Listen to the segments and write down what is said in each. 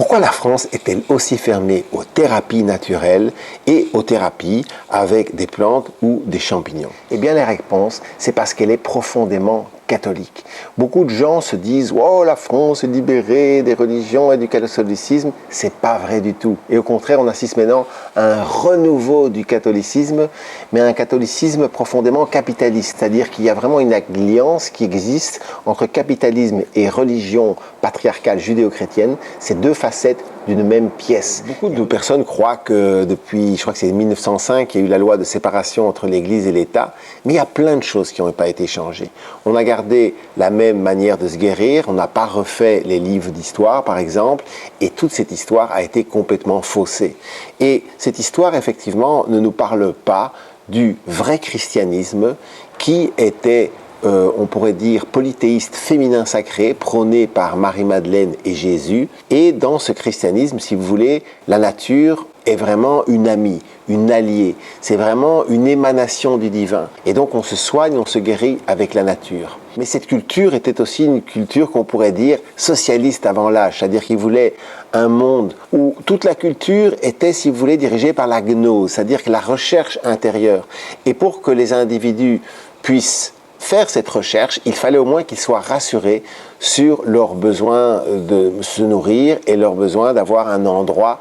Pourquoi la France est-elle aussi fermée aux thérapies naturelles et aux thérapies avec des plantes ou des champignons? Eh bien, la réponse, c'est parce qu'elle est profondément catholique. Beaucoup de gens se disent « Oh, la France est libérée des religions et du catholicisme ». C'est pas vrai du tout. Et au contraire, on assiste maintenant à un renouveau du catholicisme, mais un catholicisme profondément capitaliste. C'est-à-dire qu'il y a vraiment une alliance qui existe entre capitalisme et religion patriarcale judéo-chrétienne. Ces deux facettes d'une même pièce. Beaucoup de personnes croient que depuis, je crois que c'est 1905, qu'il y a eu la loi de séparation entre l'Église et l'État, mais il y a plein de choses qui n'ont pas été changées. On a gardé la même manière de se guérir, on n'a pas refait les livres d'histoire, par exemple, et toute cette histoire a été complètement faussée. Et cette histoire, effectivement, ne nous parle pas du vrai christianisme qui était on pourrait dire polythéiste féminin sacré, prôné par Marie-Madeleine et Jésus. Et dans ce christianisme, si vous voulez, la nature est vraiment une amie, une alliée. C'est vraiment une émanation du divin. Et donc on se soigne, on se guérit avec la nature. Mais cette culture était aussi une culture qu'on pourrait dire socialiste avant l'âge, c'est-à-dire qu'il voulait un monde où toute la culture était, si vous voulez, dirigée par la gnose, c'est-à-dire que la recherche intérieure. Et pour que les individus puissent faire cette recherche, il fallait au moins qu'ils soient rassurés sur leur besoin de se nourrir et leur besoin d'avoir un endroit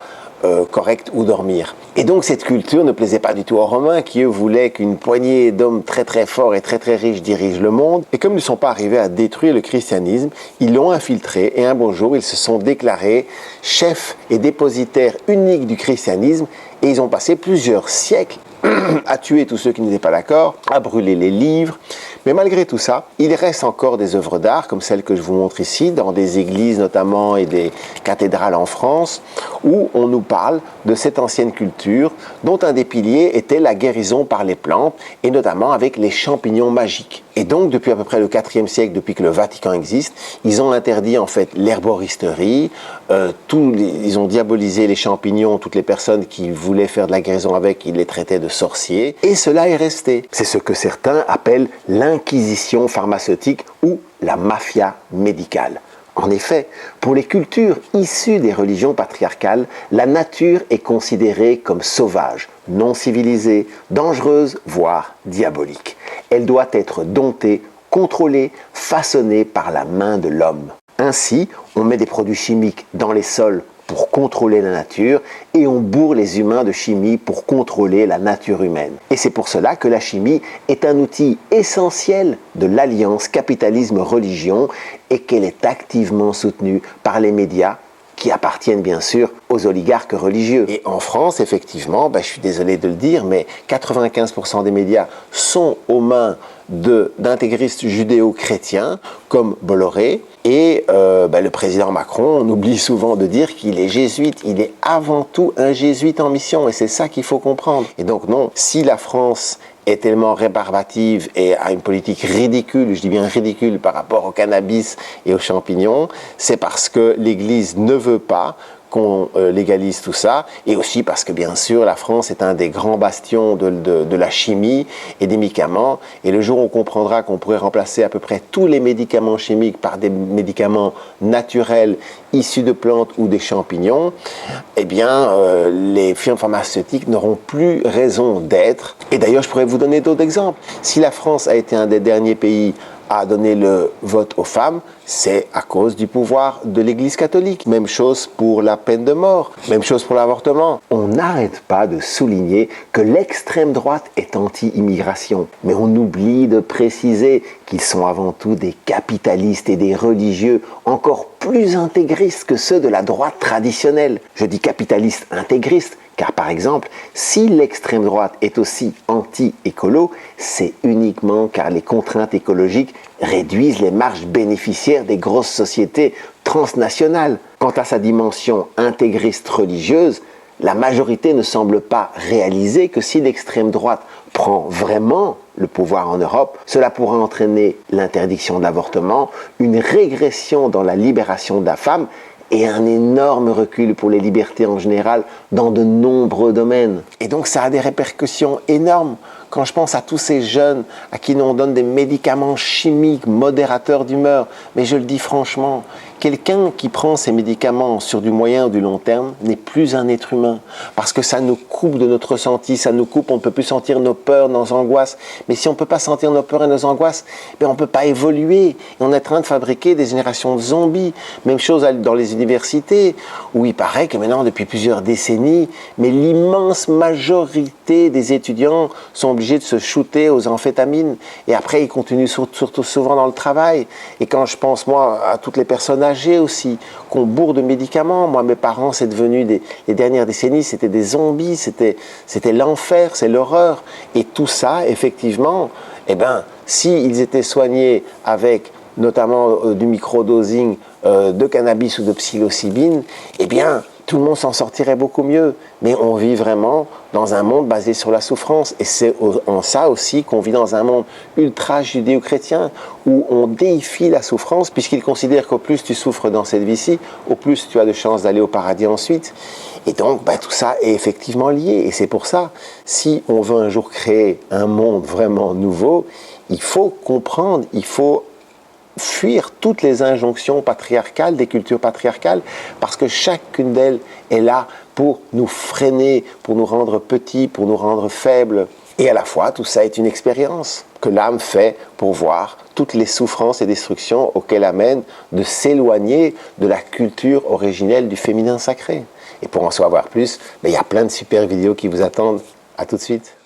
correct où dormir. Et donc cette culture ne plaisait pas du tout aux Romains qui eux voulaient qu'une poignée d'hommes très très forts et très très riches dirigent le monde. Et comme ils ne sont pas arrivés à détruire le christianisme, ils l'ont infiltré et un beau jour ils se sont déclarés chefs et dépositaires uniques du christianisme et ils ont passé plusieurs siècles à tuer tous ceux qui n'étaient pas d'accord, à brûler les livres. Mais malgré tout ça, il reste encore des œuvres d'art, comme celles que je vous montre ici, dans des églises notamment et des cathédrales en France, où on nous parle de cette ancienne culture, dont un des piliers était la guérison par les plantes, et notamment avec les champignons magiques. Et donc, depuis à peu près le IVe siècle, depuis que le Vatican existe, ils ont interdit en fait l'herboristerie, ils ont diabolisé les champignons, toutes les personnes qui voulaient faire de la guérison avec, ils les traitaient de sorciers, et cela est resté. C'est ce que certains appellent l'inquisition pharmaceutique ou la mafia médicale. En effet, pour les cultures issues des religions patriarcales, la nature est considérée comme sauvage, non civilisée, dangereuse, voire diabolique. Elle doit être domptée, contrôlée, façonnée par la main de l'homme. Ainsi, on met des produits chimiques dans les sols pour contrôler la nature et on bourre les humains de chimie pour contrôler la nature humaine. Et c'est pour cela que la chimie est un outil essentiel de l'alliance capitalisme-religion et qu'elle est activement soutenue par les médias qui appartiennent bien sûr aux oligarques religieux. Et en France, effectivement, je suis désolé de le dire, mais 95% des médias sont aux mains d'intégristes judéo-chrétiens comme Bolloré. Et le président Macron, on oublie souvent de dire qu'il est jésuite. Il est avant tout un jésuite en mission et c'est ça qu'il faut comprendre. Et donc non, si la France est tellement rébarbative et a une politique ridicule, je dis bien ridicule par rapport au cannabis et aux champignons, c'est parce que l'Église ne veut pas qu'on légalise tout ça, et aussi parce que bien sûr la France est un des grands bastions de la chimie et des médicaments, et le jour où on comprendra qu'on pourrait remplacer à peu près tous les médicaments chimiques par des médicaments naturels issus de plantes ou des champignons, eh bien les firmes pharmaceutiques n'auront plus raison d'être. Et d'ailleurs je pourrais vous donner d'autres exemples. Si la France a été un des derniers pays à donner le vote aux femmes, c'est à cause du pouvoir de l'Église catholique. Même chose pour la peine de mort, même chose pour l'avortement. On n'arrête pas de souligner que l'extrême droite est anti-immigration, mais on oublie de préciser qu'ils sont avant tout des capitalistes et des religieux encore plus intégristes que ceux de la droite traditionnelle. Je dis capitaliste intégriste, car par exemple, si l'extrême droite est aussi anti-écolo, c'est uniquement car les contraintes écologiques réduisent les marges bénéficiaires des grosses sociétés transnationales. Quant à sa dimension intégriste religieuse, la majorité ne semble pas réaliser que si l'extrême droite prend vraiment le pouvoir en Europe, cela pourra entraîner l'interdiction de l'avortement, une régression dans la libération de la femme et un énorme recul pour les libertés en général dans de nombreux domaines. Et donc ça a des répercussions énormes. Quand je pense à tous ces jeunes à qui on donne des médicaments chimiques modérateurs d'humeur, mais je le dis franchement, Quelqu'un qui prend ces médicaments sur du moyen ou du long terme n'est plus un être humain, parce que ça nous coupe de notre ressenti, ça nous coupe, on ne peut plus sentir nos peurs, nos angoisses. Mais si on ne peut pas sentir nos peurs et nos angoisses, on ne peut pas évoluer. Et on est en train de fabriquer des générations de zombies. Même chose dans les universités, où il paraît que maintenant, depuis plusieurs décennies, mais l'immense majorité des étudiants sont obligés de se shooter aux amphétamines. Et après, ils continuent surtout souvent dans le travail. Et quand je pense, moi, à toutes les personnes âgées aussi, qu'on bourre de médicaments. Moi, mes parents, c'est devenu les dernières décennies, c'était des zombies, c'était l'enfer, c'est l'horreur. Et tout ça, effectivement, s'ils étaient soignés avec notamment du microdosing de cannabis ou de psilocybine, tout le monde s'en sortirait beaucoup mieux. Mais on vit vraiment dans un monde basé sur la souffrance. Et c'est en ça aussi qu'on vit dans un monde ultra judéo-chrétien, où on déifie la souffrance, puisqu'il considère qu'au plus tu souffres dans cette vie-ci, au plus tu as de chances d'aller au paradis ensuite. Et donc, tout ça est effectivement lié. Et c'est pour ça, si on veut un jour créer un monde vraiment nouveau, il faut comprendre, il faut fuir toutes les injonctions patriarcales, des cultures patriarcales, parce que chacune d'elles est là pour nous freiner, pour nous rendre petits, pour nous rendre faibles. Et à la fois, tout ça est une expérience que l'âme fait pour voir toutes les souffrances et destructions auxquelles amène de s'éloigner de la culture originelle du féminin sacré. Et pour en savoir plus, il y a plein de super vidéos qui vous attendent. À tout de suite.